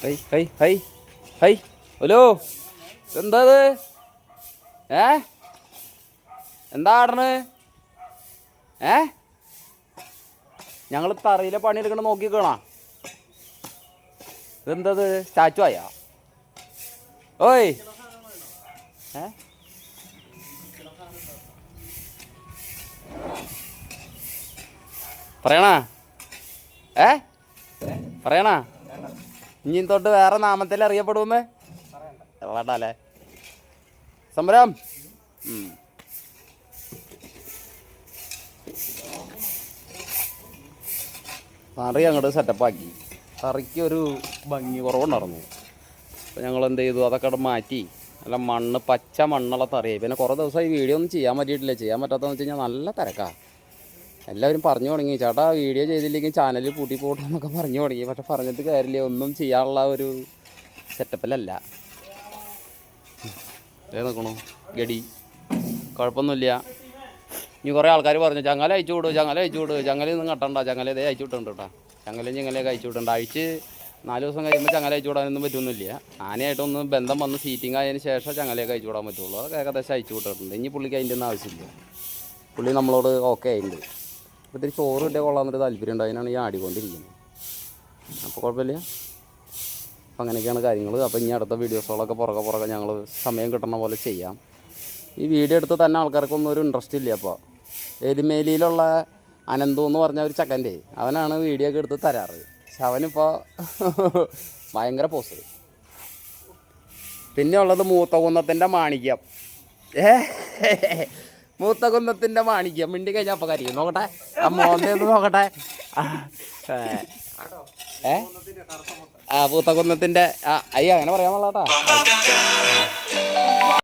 High high high high hello എന്താ എന്താ ആടണ് ഞങ്ങൾ തറയിലെ പണിയെടുക്കണ നോക്കിക്കണ ഇതെന്തത് സ്റ്റാച്ചു ആയാ ഓയ് പറയണ പറയണ ഇനി തൊട്ട് വേറെ നാമത്തിൽ അറിയപ്പെടുമെന്ന് വേണ്ടല്ലേ സംഭരം കറി അങ്ങോട്ട് സെറ്റപ്പാക്കി കറിക്ക് ഒരു ഭംഗി കുറവുണ്ടായിരുന്നു. അപ്പോൾ ഞങ്ങൾ എന്ത് ചെയ്തു, അതൊക്കെ അവിടെ മാറ്റി നല്ല മണ്ണ് പച്ച മണ്ണുള്ള തറിയായി. പിന്നെ കുറേ ദിവസമായി വീഡിയോ ഒന്നും ചെയ്യാൻ പറ്റിയിട്ടില്ല. ചെയ്യാൻ പറ്റാത്തതെന്ന് വെച്ച് കഴിഞ്ഞാൽ നല്ല തിരക്കാണ്. എല്ലാവരും പറഞ്ഞു തുടങ്ങി, ചേട്ടാ വീഡിയോ ചെയ്തില്ലെങ്കിൽ ചാനലിൽ പൂട്ടി പോട്ടെന്നൊക്കെ പറഞ്ഞു തുടങ്ങി. പക്ഷെ പറഞ്ഞിട്ട് കാര്യമില്ല, ഒന്നും ചെയ്യാനുള്ള ഒരു സെറ്റപ്പിലല്ല. നോക്കണു ഗഡി കുഴപ്പമൊന്നുമില്ല. ഇനി കുറേ ആൾക്കാർ പറഞ്ഞു ചങ്ങല അയച്ചു വിടും, ചങ്ങല അയച്ചു വിടും, ചങ്ങലയിൽ നിന്ന് കട്ടണ്ട, ചങ്ങല ഇതേ അയച്ചു വിട്ടുണ്ട് കേട്ടോ. ചങ്ങലയും ചങ്ങലയൊക്കെ അയച്ചു വിട്ടുണ്ട്. അഴിച്ച് 4 ദിവസം കഴിയുമ്പോൾ ചങ്ങല അയച്ചു വിടാനൊന്നും പറ്റുന്നില്ല. ആനയായിട്ടൊന്ന് ബന്ധം വന്ന് സീറ്റിംഗ് ആയതിന് ശേഷം ചങ്ങലയൊക്കെ അയച്ചു വിടാൻ പറ്റുള്ളൂ. അതൊക്കെ ഏകദേശം അയച്ചു വിട്ടിട്ടുണ്ട്. ഇനി പുള്ളിക്ക് അതിൻ്റെ ഒന്നും ആവശ്യമില്ല. പുള്ളി നമ്മളോട് ഓക്കെ ആയിട്ടുണ്ട്. അപ്പോൾ ഇത്തിരി ചോറ് കിട്ടിയാൽ കൊള്ളാമെന്നൊരു താല്പര്യം ഉണ്ട്. അതിനാണ് ഈ ആടിക്കൊണ്ടിരിക്കുന്നത്. അപ്പോൾ കുഴപ്പമില്ല. അപ്പോൾ അങ്ങനെയൊക്കെയാണ് കാര്യങ്ങൾ. അപ്പോൾ ഇനി അടുത്ത വീഡിയോസുകളൊക്കെ പുറകെ ഞങ്ങൾ സമയം കിട്ടുന്ന പോലെ ചെയ്യാം. ഈ വീഡിയോ എടുത്ത് തന്നെ ആൾക്കാർക്കൊന്നും ഒരു ഇൻട്രസ്റ്റ് ഇല്ല. അപ്പോൾ എരുമേലിയിലുള്ള അനന്തു എന്ന് പറഞ്ഞ ഒരു ചക്കൻ്റെ അവനാണ് വീഡിയോ ഒക്കെ എടുത്ത് തരാറ്. പക്ഷെ അവനിപ്പോൾ ഭയങ്കര പോസ്റ്റ്. പിന്നെ ഉള്ളത് മൂത്തകുന്നത്തിൻ്റെ മാണിക്യം. മൂത്തകുന്നത്തിൻ്റെ മാണിക്യം മിണ്ടി കഴിഞ്ഞാൽ അപ്പോൾ കരിയും. നോക്കട്ടെ ആ മോന്തേന്ന് നോക്കട്ടെ. മൂത്തകുന്നത്തിൻ്റെ അയ്യ അങ്ങനെ പറയാൻ പാടില്ല കേട്ടോ.